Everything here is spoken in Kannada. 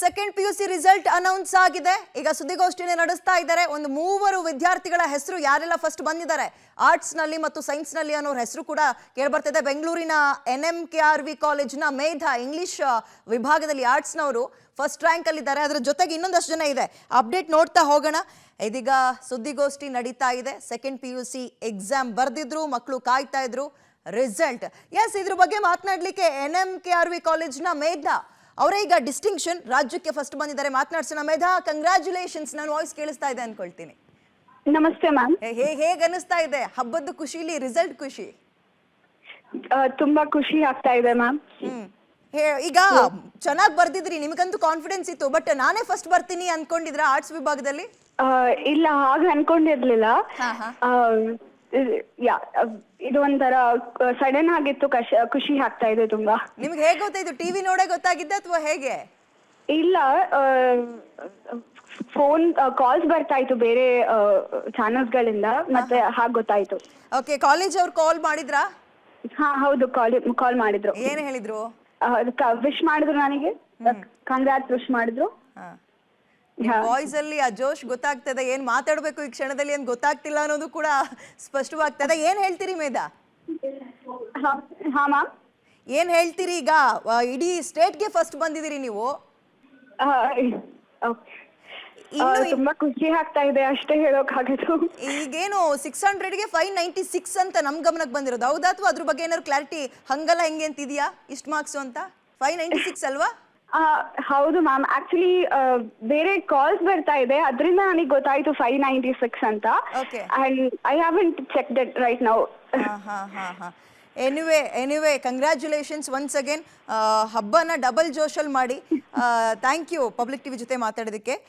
ಸೆಕೆಂಡ್ PUC ರಿಸಲ್ಟ್ ಅನೌನ್ಸ್ ಆಗಿದೆ. ಈಗ ಸುದ್ದಿಗೋಷ್ಠಿಯನ್ನು ನಡೆಸ್ತಾ ಇದ್ದಾರೆ. ಒಂದು ಮೂವರು ವಿದ್ಯಾರ್ಥಿಗಳ ಹೆಸರು ಯಾರೆಲ್ಲ ಫಸ್ಟ್ ಬಂದಿದ್ದಾರೆ ಆರ್ಟ್ಸ್ ನಲ್ಲಿ ಮತ್ತು ಸೈನ್ಸ್ ನಲ್ಲಿ ಅನ್ನೋ ಹೆಸರು ಕೂಡ ಕೇಳಿಬರ್ತಿದೆ. ಬೆಂಗಳೂರಿನ NMKRV ಕಾಲೇಜಿನ ಮೇಧಾ ಇಂಗ್ಲಿಷ್ ವಿಭಾಗದಲ್ಲಿ ಆರ್ಟ್ಸ್ ನವರು ಫಸ್ಟ್ ರ್ಯಾಂಕ್ ಅಲ್ಲಿ ಇದ್ದಾರೆ. ಅದರ ಜೊತೆಗೆ ಇನ್ನೊಂದಷ್ಟು ಜನ ಇದೆ. ಅಪ್ಡೇಟ್ ನೋಡ್ತಾ ಹೋಗೋಣ. ಇದೀಗ ಸುದ್ದಿಗೋಷ್ಠಿ ನಡೀತಾ ಇದೆ. ಸೆಕೆಂಡ್ PUC ಎಕ್ಸಾಮ್ ಬರ್ದಿದ್ರು, ಮಕ್ಕಳು ಕಾಯ್ತಾ ಇದ್ರು ರಿಸಲ್ಟ್. ಎಸ್, ಇದ್ರ ಬಗ್ಗೆ ಮಾತನಾಡ್ಲಿಕ್ಕೆ NMKRV ಕಾಲೇಜಿನ ಮೇಧಾ ಅವರೇ ಈಗ ಡಿಸ್ಟಿಂಕ್ಷನ್ ರಾಜ್ಯಕ್ಕೆ ಫಸ್ಟ್ ಬಂದಿದ್ದಾರೆ. ಮಾತನಾಡ್ಸೋಣ. ಮೇಧಾ, ಕಂಗ್ರಾಚುಲೇಷನ್ಸ್. ನಾನು ವಾಯ್ಸ್ ಕೇಳಿಸ್ತಾ ಇದೆ ಅನ್ಕೊಳ್ತೀನಿ. ನಮಸ್ತೆ ಮ್ಯಾಮ್. ಹೇಗೆ ಅನಿಸ್ತಾ ಇದೆ? ಹಬ್ಬದ ಖುಷಿಲಿ ರಿಸಲ್ಟ್ ಖುಷಿ? ತುಂಬಾ ಖುಷಿ ಆಗ್ತಾ ಇದೆ ಮ್ಯಾಮ್. ಈಗ ಚೆನ್ನಾಗಿ ಬರ್ದಿದ್ರಿ, ನಿಮಗಂತೂ ಕಾನ್ಫಿಡೆನ್ಸ್ ಇತ್ತು. ಬಟ್ ನಾನೇ ಫಸ್ಟ್ ಬರ್ತೀನಿ ಅನ್ಕೊಂಡಿದ್ರ ಆರ್ಟ್ಸ್ ವಿಭಾಗದಲ್ಲಿ? ಇಲ್ಲ, ಹಾಗೆ ಅನ್ಕೊಂಡಿರ್ಲಿಲ್ಲ. ಇದು ಒಂಥರ ಸಡನ್ ಆಗಿತ್ತು. ಖುಷಿ ಆಗ್ತಾ ಇದೆ ತುಂಬಾ. ನಿಮ್ಗೆ ಹೇಗೆ ಗೊತ್ತಾಯ್ತು? ಟಿವಿ ನೋಡೇ ಗೊತ್ತಾಗಿದ್ದ ಅಥವಾ ಹೇಗೆ? ಇಲ್ಲ, ಫೋನ್ ಕಾಲ್ಸ್ ಬರ್ತಾ ಇತ್ತು ಬೇರೆ ಚಾನಲ್ಸ್ ಗಳಿಂದ, ಮತ್ತೆ ಹಾಗೆ ಗೊತ್ತಾಯ್ತು. ಓಕೆ, ಕಾಲೇಜ್ ಅವ್ರು ಕಾಲ್ ಮಾಡಿದ್ರಾ? ಹಾ ಹೌದು, ಕಾಲ್ ಮಾಡಿದ್ರು. ಏನ್ ಹೇಳಿದ್ರು? ವಿಶ್ ಮಾಡಿದ್ರು ನನಗೆ, ಕಂಗ್ರಾಟ್ಸ್ ವಿಶ್ ಮಾಡಿದ್ರು. ವಾಯ್ಸ್ ಅಲ್ಲಿ ಆ ಜೋಶ್ ಗೊತ್ತಾಗ್ತದೆ. ಏನ್ ಮಾತಾಡ್ಬೇಕು ಈ ಕ್ಷಣದಲ್ಲಿ ಅಂತ ಗೊತ್ತಾಗ್ತಿಲ್ಲ ಅನ್ನೋದು ಕೂಡ ಸ್ಪಷ್ಟವಾಗ್ತದೆ. ಏನ್ ಹೇಳ್ತೀರಿ ಮೇಧಾ? ಹಾ ಮ್ಯಾಮ್. ಏನ್ ಹೇಳ್ತೀರಿ? ಈಗ ಇಡೀ ಸ್ಟೇಟ್ಗೆ ಫಸ್ಟ್ ಬಂದಿದ್ದೀರಿ ನೀವು. ತುಂಬಾ ಖುಷಿ ಆಗ್ತಾ ಇದೆ, ಅಷ್ಟೇ ಹೇಳೋಕ್ಕಾಗದು. ಈಗೇನು 600ಗೆ 596 ಅಂತ ನಮ್ ಗಮನಕ್ಕೆ ಬಂದಿರೋದು, ಹೌದಾ? ಅಥವಾ ಅದ್ರ ಬಗ್ಗೆ ಏನಾದ್ರು ಕ್ಲಾರಿಟಿ ಹಂಗಲ್ಲ ಹೆಂಗೆ ಅಂತ ಇದೆಯಾ? ಇಷ್ಟು ಮಾರ್ಕ್ಸ್ ಅಂತ 596 ಅಲ್ವಾ? ಹೌದು ಮ್ಯಾಮ್. ಆಕ್ಚುಲಿ ಬೇರೆ ಕಾಲ್ಸ್ ಬರ್ತಾ ಇದೆ, ಅದರಿಂದ ನನಗೆ ಗೊತ್ತಾಯ್ತು 596 ಅಂತ. And I haven't checked it right now. Anyway congratulations once again. ಹಬ್ಬನ ಡಬಲ್ ಜೋಶಲ್ಲಿ ಮಾಡಿ. ಥ್ಯಾಂಕ್ ಯು ಪಬ್ಲಿಕ್ ಟಿವಿ ಜೊತೆ ಮಾತಾಡೋದಕ್ಕೆ.